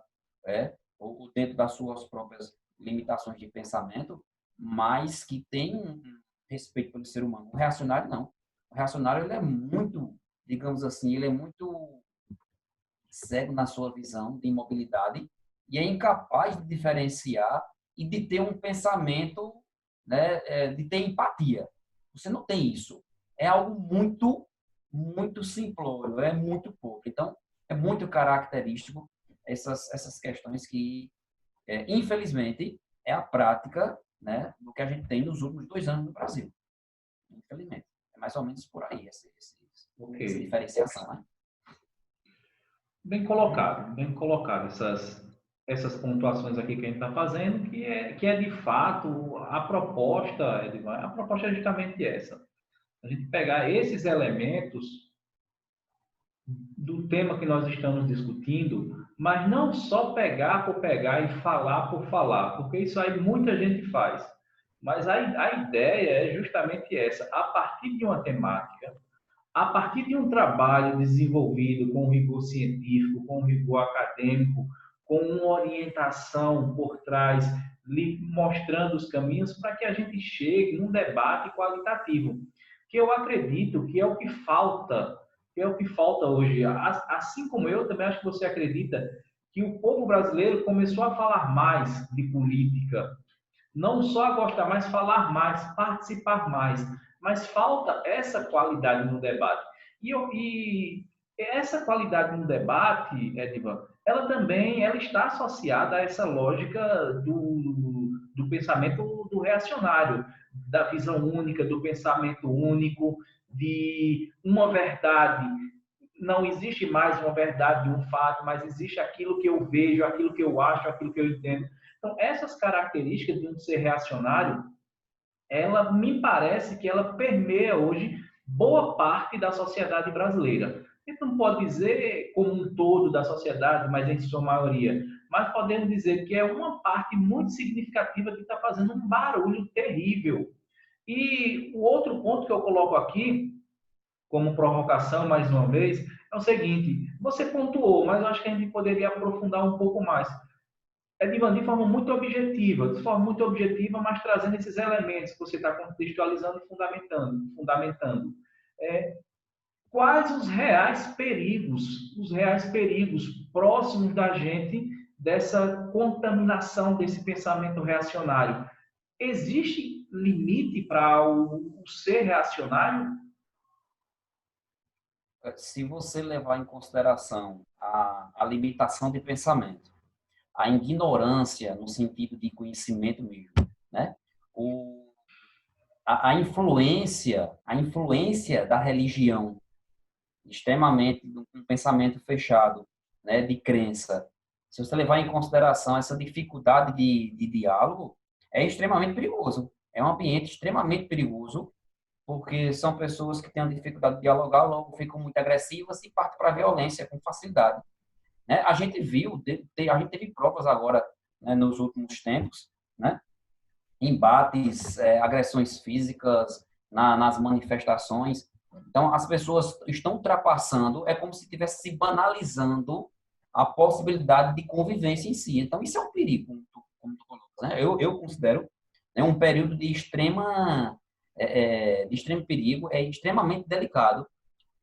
ou dentro das suas próprias limitações de pensamento, mas que tem um respeito pelo ser humano. O reacionário, não. O reacionário, ele é muito, digamos assim, ele é muito cego na sua visão de imobilidade e é incapaz de diferenciar e de ter um pensamento, né, de ter empatia. Você não tem isso. É algo muito simplório, é muito pouco. Então, é muito característico essas questões que, infelizmente, é a prática, né, do que a gente tem nos últimos 2 anos no Brasil. Infelizmente. É mais ou menos por aí essa diferenciação, né? Bem colocado essas pontuações aqui que a gente está fazendo, que é de fato a proposta, Edmar, a proposta é justamente essa. A gente pegar esses elementos do tema que nós estamos discutindo, mas não só pegar por pegar e falar por falar, porque isso aí muita gente faz. Mas a ideia é justamente essa, a partir de uma temática, a partir de um trabalho desenvolvido com rigor científico, com rigor acadêmico, com uma orientação por trás, mostrando os caminhos para que a gente chegue num debate qualitativo, que eu acredito que é o que falta hoje. Assim como eu também acho que você acredita que o povo brasileiro começou a falar mais de política, não só gostar mais, falar mais, participar mais, mas falta essa qualidade no debate. E essa qualidade no debate, Edivan, ela está associada a essa lógica do pensamento do reacionário, da visão única, do pensamento único, de uma verdade. Não existe mais uma verdade de um fato, mas existe aquilo que eu vejo, aquilo que eu acho, aquilo que eu entendo. Então, essas características de um ser reacionário, ela me parece que ela permeia hoje boa parte da sociedade brasileira. A gente não pode dizer como um todo da sociedade, mas em sua maioria, mas podemos dizer que é uma parte muito significativa que está fazendo um barulho terrível E o outro ponto que eu coloco aqui, como provocação, mais uma vez, é o seguinte: você pontuou, mas eu acho que a gente poderia aprofundar um pouco mais. É de forma muito objetiva, mas trazendo esses elementos que você está contextualizando e fundamentando. É, quais os reais perigos próximos da gente dessa contaminação desse pensamento reacionário? Existe limite para o ser reacionário? Se você levar em consideração a limitação de pensamento, a ignorância no sentido de conhecimento mesmo, né? O, a influência da religião, extremamente um pensamento fechado, né, de crença. Se você levar em consideração essa dificuldade de diálogo, é extremamente perigoso. É um ambiente extremamente perigoso, porque são pessoas que têm a dificuldade de dialogar, logo ficam muito agressivas e partem para a violência com facilidade. Né? A gente viu, a gente teve provas agora, né, nos últimos tempos, né? Embates, agressões físicas nas manifestações. Então, as pessoas estão ultrapassando, é como se estivesse se banalizando a possibilidade de convivência em si. Então, isso é um perigo, como tu colocas, né? Eu considero, né, um período de extremo perigo, é extremamente delicado,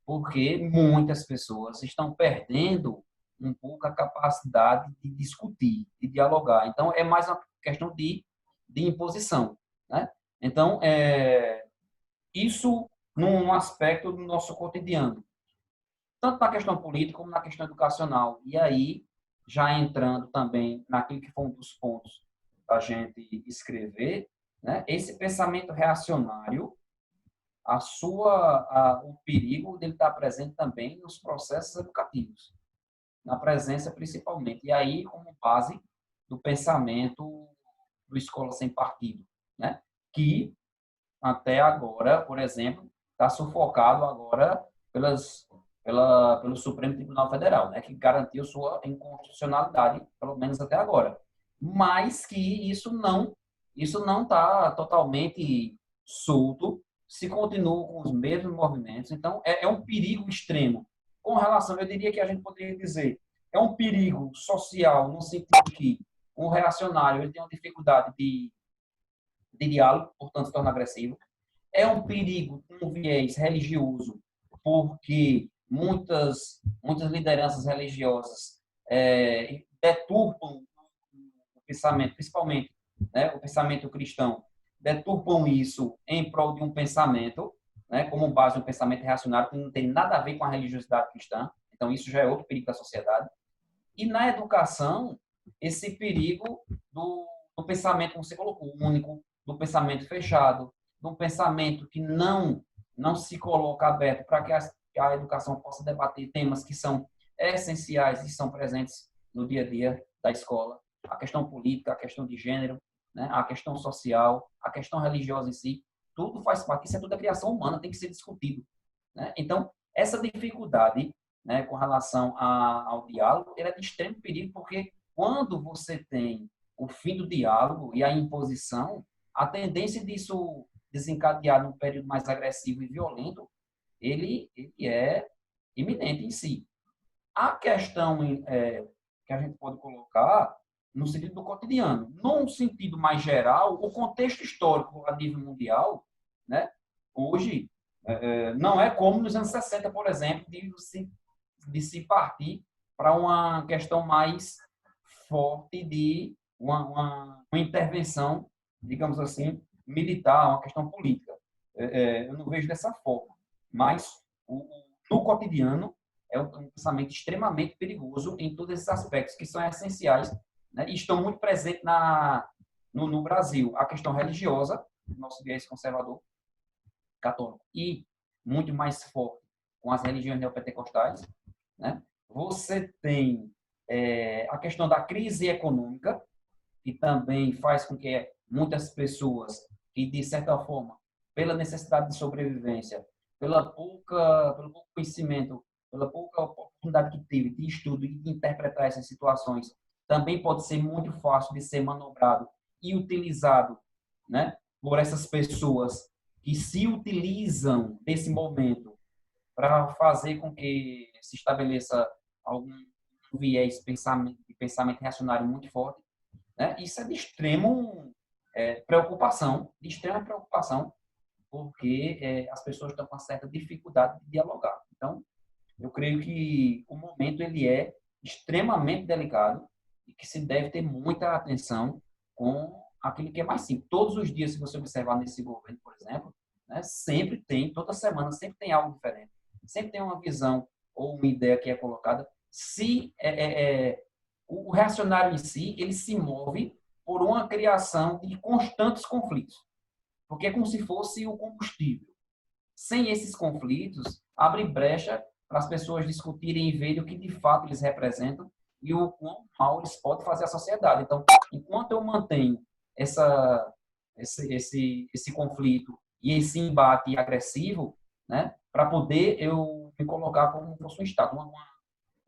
porque muitas pessoas estão perdendo um pouco a capacidade de discutir, de dialogar. Então, é mais uma questão de imposição, né? Então, isso num aspecto do nosso cotidiano, tanto na questão política como na questão educacional. E aí, já entrando também naquilo que foi um dos pontos da gente escrever, né? Esse pensamento reacionário, o perigo dele estar presente também nos processos educativos, na presença principalmente. E aí, como base do pensamento do Escola Sem Partido, né? Que até agora, por exemplo, está sufocado agora pelo Supremo Tribunal Federal, né? Que garantiu sua inconstitucionalidade, pelo menos até agora. Mas que isso não está totalmente solto, se continua com os mesmos movimentos. Então, é um perigo extremo. Com relação, eu diria que a gente poderia dizer, é um perigo social, no sentido que um reacionário ele tem uma dificuldade de diálogo, portanto, se torna agressivo. É um perigo com um viés religioso, porque muitas lideranças religiosas deturpam o pensamento, principalmente, né, o pensamento cristão, deturpam isso em prol de um pensamento, né, como base um pensamento reacionário que não tem nada a ver com a religiosidade cristã. Então, isso já é outro perigo da sociedade. E na educação, esse perigo do pensamento, como você colocou, único, do pensamento fechado, do pensamento que não se coloca aberto para que a educação possa debater temas que são essenciais e são presentes no dia a dia da escola. A questão política, a questão de gênero, né? A questão social, a questão religiosa em si, tudo faz parte, isso é tudo a criação humana, tem que ser discutido. Né? Então, essa dificuldade, né, com relação ao diálogo, ele é de extremo perigo, porque quando você tem o fim do diálogo e a imposição, a tendência disso desencadear num período mais agressivo e violento, ele é iminente em si. A questão que a gente pode colocar no sentido do cotidiano. Num sentido mais geral, o contexto histórico a nível mundial, né, hoje, não é como nos anos 60, por exemplo, de se partir para uma questão mais forte de uma intervenção, digamos assim, militar, uma questão política. Eu não vejo dessa forma. Mas, no cotidiano, é um pensamento extremamente perigoso em todos esses aspectos que são essenciais, né, e estão muito presentes no Brasil. A questão religiosa, nosso viés conservador, católico, e muito mais forte com as religiões neopentecostais, né? Você tem a questão da crise econômica, que também faz com que muitas pessoas que, de certa forma, pela necessidade de sobrevivência, pelo pouco conhecimento, pela pouca oportunidade que teve de estudo e de interpretar essas situações, também pode ser muito fácil de ser manobrado e utilizado, né, por essas pessoas que se utilizam desse momento para fazer com que se estabeleça algum viés de pensamento reacionário muito forte, né? Isso é de de extrema preocupação, porque as pessoas estão com uma certa dificuldade de dialogar. Então, eu creio que o momento ele é extremamente delicado e que se deve ter muita atenção com aquilo que é mais simples. Todos os dias, se você observar nesse governo, por exemplo, né, sempre tem, toda semana, sempre tem algo diferente. Sempre tem uma visão ou uma ideia que é colocada. Se o reacionário em si, ele se move por uma criação de constantes conflitos, porque é como se fosse o combustível. Sem esses conflitos, abre brecha para as pessoas discutirem e verem o que de fato eles representam e o quão mal eles podem fazer à sociedade. Então, enquanto eu mantenho esse conflito e esse embate agressivo, né, para poder eu me colocar como se fosse um Estado.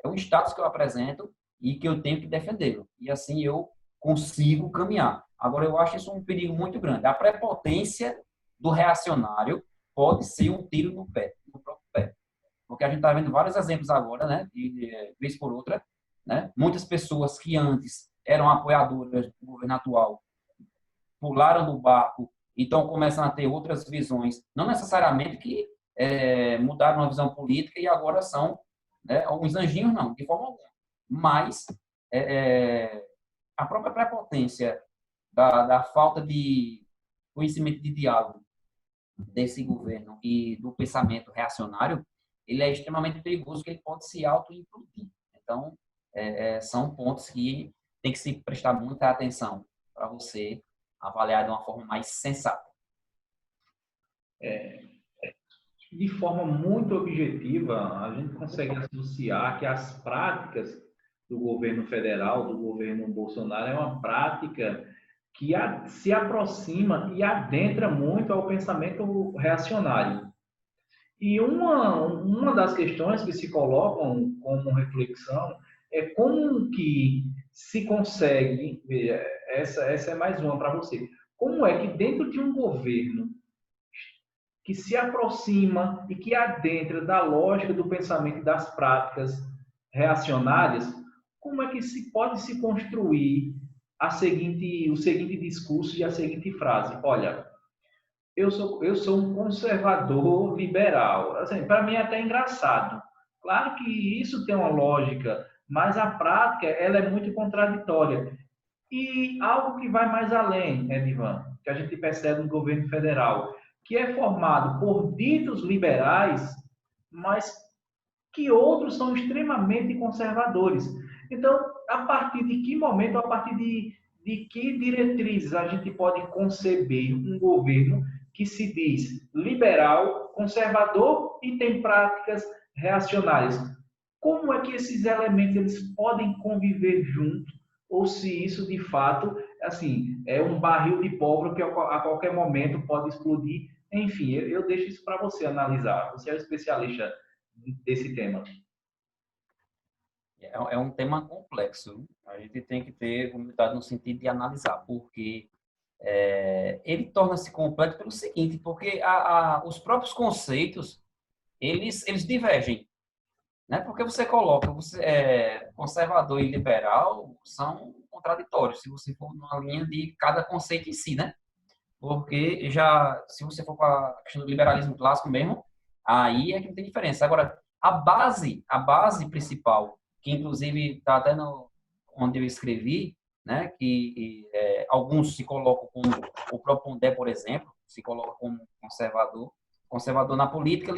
É um status que eu apresento e que eu tenho que defendê-lo. E assim eu consigo caminhar. Agora, eu acho isso um perigo muito grande. A prepotência do reacionário pode ser um tiro no pé, no próprio pé. Porque a gente está vendo vários exemplos agora, né, de vez por outra, né? Muitas pessoas que antes eram apoiadoras do governo atual pularam do barco e estão começando a ter outras visões, não necessariamente que mudaram a visão política e agora são, né, alguns anjinhos, não, de forma alguma. Mas a própria prepotência da falta de conhecimento de diálogo desse governo e do pensamento reacionário, ele é extremamente perigoso, que ele pode se auto-implodir. Então, são pontos que tem que se prestar muita atenção para você avaliar de uma forma mais sensata. De forma muito objetiva, a gente consegue associar que as práticas do governo federal, do governo Bolsonaro, é uma prática que se aproxima e adentra muito ao pensamento reacionário. E uma das questões que se colocam como reflexão é como que se consegue, essa é mais uma para você, como é que dentro de um governo que se aproxima e que adentra da lógica do pensamento e das práticas reacionárias, como é que se pode se construir o seguinte discurso e a seguinte frase? Olha, eu sou um conservador liberal. Assim, para mim é até engraçado. Claro que isso tem uma lógica, mas a prática ela é muito contraditória. E algo que vai mais além, Edivan, que a gente percebe no governo federal, que é formado por ditos liberais, mas que outros são extremamente conservadores. Então, a partir de que momento, a partir de que diretrizes a gente pode conceber um governo que se diz liberal, conservador e tem práticas reacionárias? Como é que esses elementos eles podem conviver juntos? Ou se isso de fato, assim, é um barril de pólvora que a qualquer momento pode explodir? Enfim, eu deixo isso para você analisar. Você é o especialista desse tema. É um tema complexo. A gente tem que ter humildade no sentido de analisar, porque ele torna-se complexo pelo seguinte, porque os próprios conceitos, eles divergem. Né? Porque você coloca, conservador e liberal são contraditórios, se você for numa linha de cada conceito em si, né? Porque se você for para a questão do liberalismo clássico mesmo, aí é que não tem diferença. Agora, a base principal, que inclusive está até onde eu escrevi, né, que alguns se colocam como o próprio Pondé, por exemplo, se coloca como conservador na política,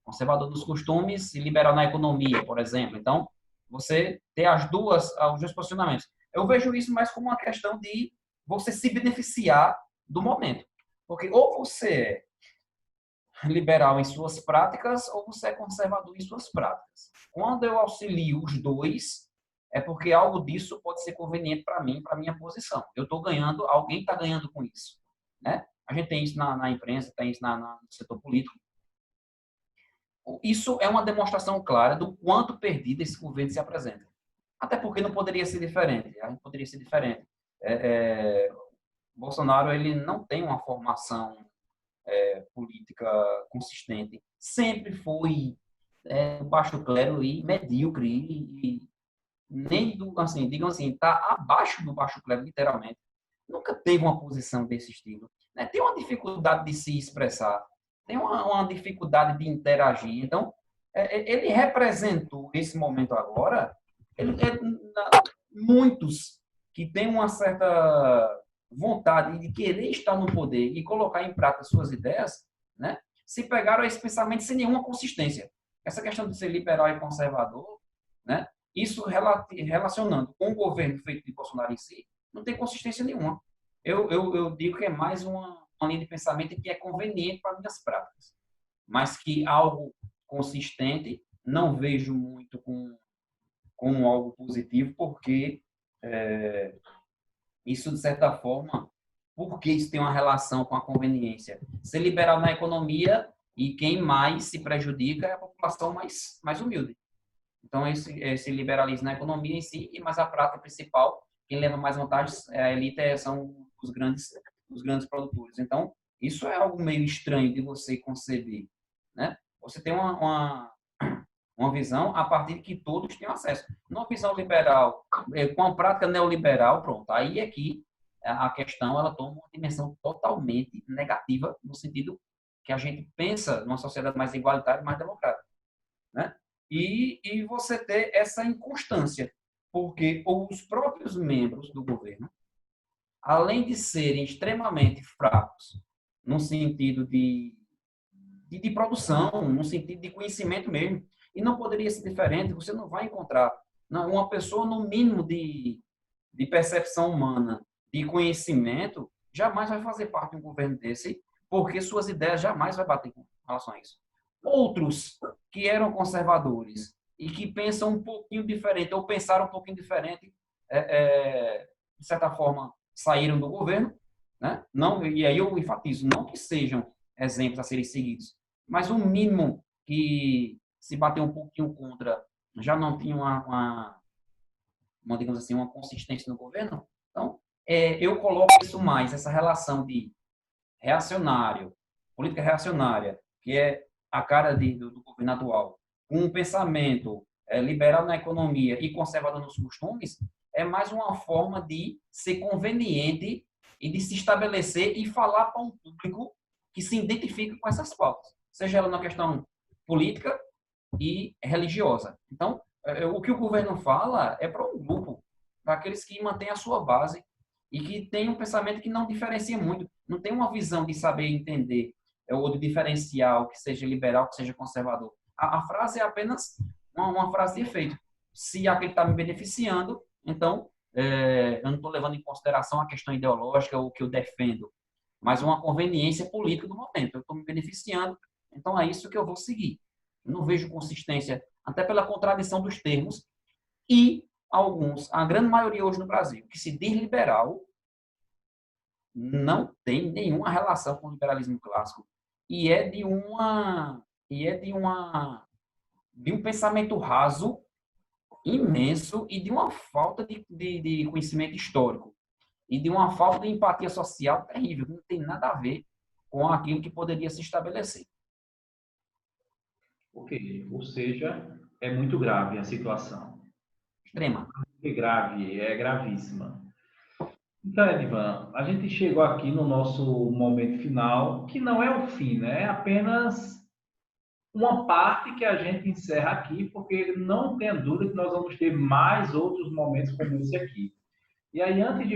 conservador nos costumes e liberal na economia, por exemplo. Então, você ter os dois posicionamentos. Eu vejo isso mais como uma questão de você se beneficiar do momento. Porque ou você é liberal em suas práticas ou você é conservador em suas práticas. Quando eu auxilio os dois, é porque algo disso pode ser conveniente para mim, para minha posição. Eu estou ganhando, alguém está ganhando com isso. Né? A gente tem isso na imprensa, tem isso no setor político. Isso é uma demonstração clara do quanto perdido esse governo se apresenta. Até porque não poderia ser diferente. A gente poderia ser diferente. Bolsonaro ele não tem uma formação política consistente. Sempre foi baixo clero e medíocre e nem do, assim, digamos assim, está abaixo do baixo clero, literalmente. Nunca teve uma posição desse estilo. Né? Tem uma dificuldade de se expressar, tem uma dificuldade de interagir. Então, ele representou esse momento agora, muitos que têm uma certa vontade de querer estar no poder e colocar em prática suas ideias, né? Se pegaram esse pensamento sem nenhuma consistência. Essa questão de ser liberal e conservador, né? Isso relacionando com o governo feito de Bolsonaro em si, não tem consistência nenhuma. Eu digo que é mais uma linha de pensamento que é conveniente para minhas práticas, mas que algo consistente não vejo muito como algo positivo, porque isso, de certa forma, porque isso tem uma relação com a conveniência. Ser liberal na economia e quem mais se prejudica é a população mais humilde. Então, esse liberalismo na economia em si, mas a prática principal, quem leva mais vantagens é a elite, são os grandes produtores. Então, isso é algo meio estranho de você conceber, né? Você tem uma visão a partir de que todos têm acesso. Numa visão liberal, com a prática neoliberal, pronto, aí é que a questão ela toma uma dimensão totalmente negativa, no sentido que a gente pensa numa sociedade mais igualitária e mais democrática, né? E você ter essa inconstância, porque os próprios membros do governo, além de serem extremamente fracos no sentido de produção, no sentido de conhecimento mesmo, e não poderia ser diferente, você não vai encontrar uma pessoa no mínimo de percepção humana, de conhecimento, jamais vai fazer parte de um governo desse, porque suas ideias jamais vai bater com relação a isso. Outros que eram conservadores e que pensam um pouquinho diferente, ou pensaram um pouquinho diferente, de certa forma, saíram do governo, né? Não, e aí eu enfatizo, não que sejam exemplos a serem seguidos, mas o mínimo que se bater um pouquinho contra já não tinha digamos assim, uma consistência no governo. Então, eu coloco isso mais, essa relação de reacionário, política reacionária, que é a cara do governo atual, com um pensamento liberal na economia e conservador nos costumes, é mais uma forma de ser conveniente e de se estabelecer e falar para um público que se identifica com essas pautas, seja ela na questão política e religiosa. Então, o que o governo fala é para um grupo, para aqueles que mantêm a sua base e que têm um pensamento que não diferencia muito, não tem uma visão de saber entender ou de diferenciar o que seja liberal, o que seja conservador. A frase é apenas uma frase de efeito. Se aquele está me beneficiando, então eu não estou levando em consideração a questão ideológica ou o que eu defendo, mas uma conveniência política do momento. Eu estou me beneficiando, então é isso que eu vou seguir. Eu não vejo consistência, até pela contradição dos termos, e a grande maioria hoje no Brasil, que se diz liberal, não tem nenhuma relação com o liberalismo clássico e é de um pensamento raso imenso e de uma falta de conhecimento histórico e de uma falta de empatia social terrível, que não tem nada a ver com aquilo que poderia se estabelecer. Ok, ou seja, é muito grave a situação. Extrema. É grave, é gravíssima. Então, Edvan, a gente chegou aqui no nosso momento final, que não é o fim, né? É apenas uma parte que a gente encerra aqui, porque não tenha dúvida que nós vamos ter mais outros momentos como esse aqui. E aí, antes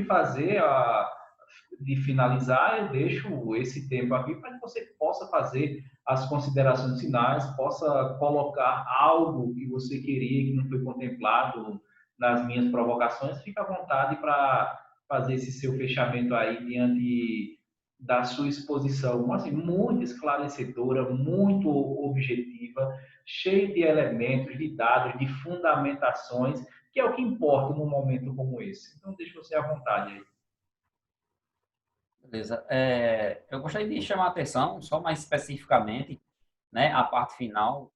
de finalizar, eu deixo esse tempo aqui para que você possa fazer as considerações finais, possa colocar algo que você queria que não foi contemplado nas minhas provocações. Fique à vontade para fazer esse seu fechamento aí diante da sua exposição, assim, muito esclarecedora, muito objetiva, cheia de elementos, de dados, de fundamentações, que é o que importa num momento como esse. Então, deixa você à vontade aí. Beleza. Eu gostaria de chamar a atenção, só mais especificamente, né, a parte final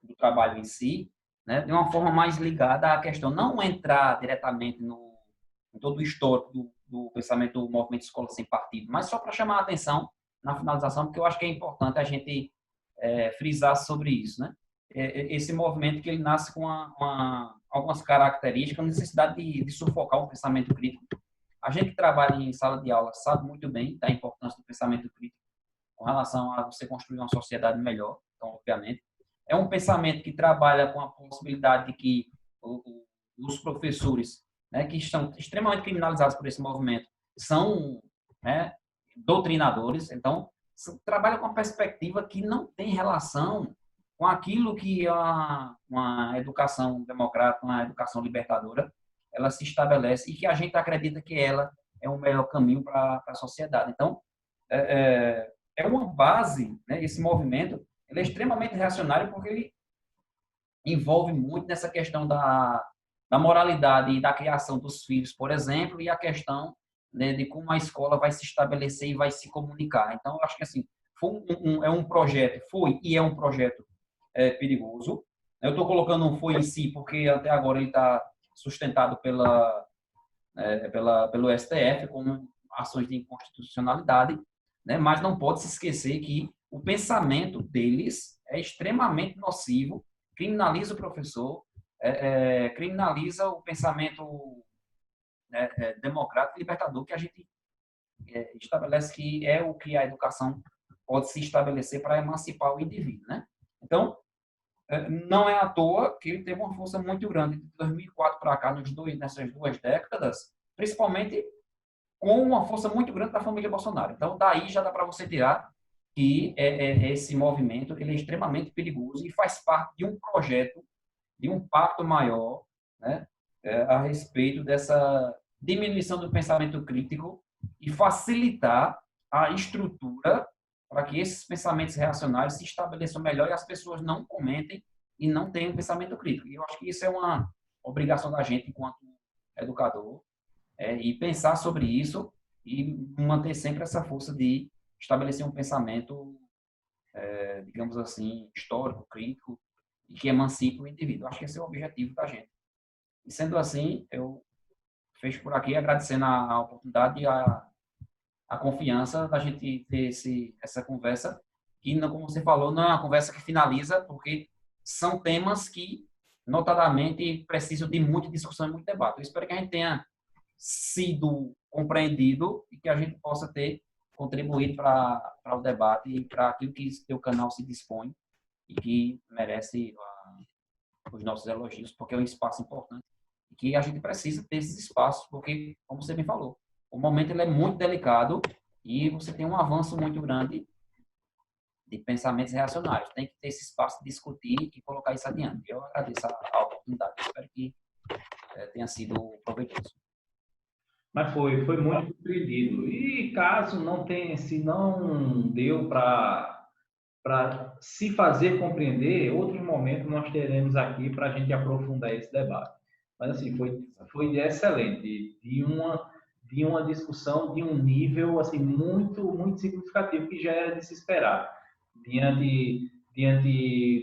do trabalho em si, né, de uma forma mais ligada à questão, não entrar diretamente em todo o histórico do do pensamento do movimento Escola Sem Partido, mas só para chamar a atenção na finalização, porque eu acho que é importante a gente frisar sobre isso, né? Esse movimento que ele nasce com algumas características, a necessidade de sufocar o pensamento crítico. A gente que trabalha em sala de aula sabe muito bem da importância do pensamento crítico com relação a você construir uma sociedade melhor, então, obviamente. É um pensamento que trabalha com a possibilidade de que os professores, né, que estão extremamente criminalizados por esse movimento, são, né, doutrinadores, então, trabalha com uma perspectiva que não tem relação com aquilo que uma educação democrática, uma educação libertadora, ela se estabelece e que a gente acredita que ela é o melhor caminho para a sociedade. Então, é uma base, né, esse movimento, ele é extremamente reacionário porque ele envolve muito nessa questão da moralidade e da criação dos filhos, por exemplo, e a questão, né, de como a escola vai se estabelecer e vai se comunicar. Então, eu acho que assim, é um projeto perigoso. Eu estou colocando um foi em si porque até agora ele está sustentado pelo STF com ações de inconstitucionalidade, né? Mas não pode se esquecer que o pensamento deles é extremamente nocivo, criminaliza o professor, criminaliza o pensamento democrático e libertador que a gente estabelece que é o que a educação pode se estabelecer para emancipar o indivíduo, né? Então, não é à toa que ele teve uma força muito grande de 2004 para cá, nessas 2 décadas, principalmente com uma força muito grande da família Bolsonaro. Então, daí já dá para você tirar que esse movimento ele é extremamente perigoso e faz parte de um projeto, de um pacto maior, né, a respeito dessa diminuição do pensamento crítico e facilitar a estrutura para que esses pensamentos reacionários se estabeleçam melhor e as pessoas não comentem e não tenham pensamento crítico. E eu acho que isso é uma obrigação da gente, enquanto educador, e pensar sobre isso e manter sempre essa força de estabelecer um pensamento, digamos assim, histórico, crítico, e que emancipe o indivíduo. Eu acho que esse é o objetivo da gente. E sendo assim, eu fecho por aqui agradecendo a oportunidade e a confiança da gente ter essa conversa, que, como você falou, não é uma conversa que finaliza, porque são temas que, notadamente, precisam de muita discussão e muito debate. Eu espero que a gente tenha sido compreendido e que a gente possa ter contribuído para o debate e para aquilo que o teu canal se dispõe e que merece os nossos elogios, porque é um espaço importante e que a gente precisa ter esses espaços, porque, como você me falou, o momento ele é muito delicado e você tem um avanço muito grande de pensamentos reacionários. Tem que ter esse espaço de discutir e colocar isso adiante. Eu agradeço a oportunidade. Espero que tenha sido proveitoso. Mas foi muito compreendido. E caso não tenha, se não deu para se fazer compreender, outros momentos nós teremos aqui para a gente aprofundar esse debate. Mas assim, foi excelente, de uma discussão de um nível assim muito significativo que já era de se esperar diante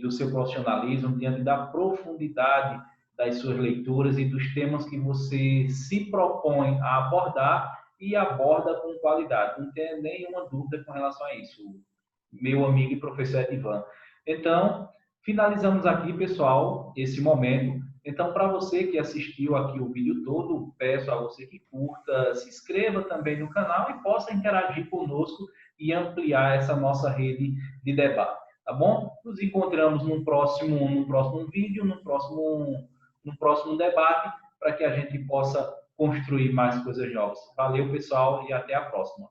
do seu profissionalismo, diante da profundidade das suas leituras e dos temas que você se propõe a abordar e aborda com qualidade. Não tem nenhuma dúvida com relação a isso, meu amigo e professor Edivan. Então, finalizamos aqui, pessoal, esse momento. Então, para você que assistiu aqui o vídeo todo, peço a você que curta, se inscreva também no canal e possa interagir conosco e ampliar essa nossa rede de debate, tá bom? Nos encontramos no próximo vídeo, no próximo debate, para que a gente possa construir mais coisas novas. Valeu, pessoal, e até a próxima.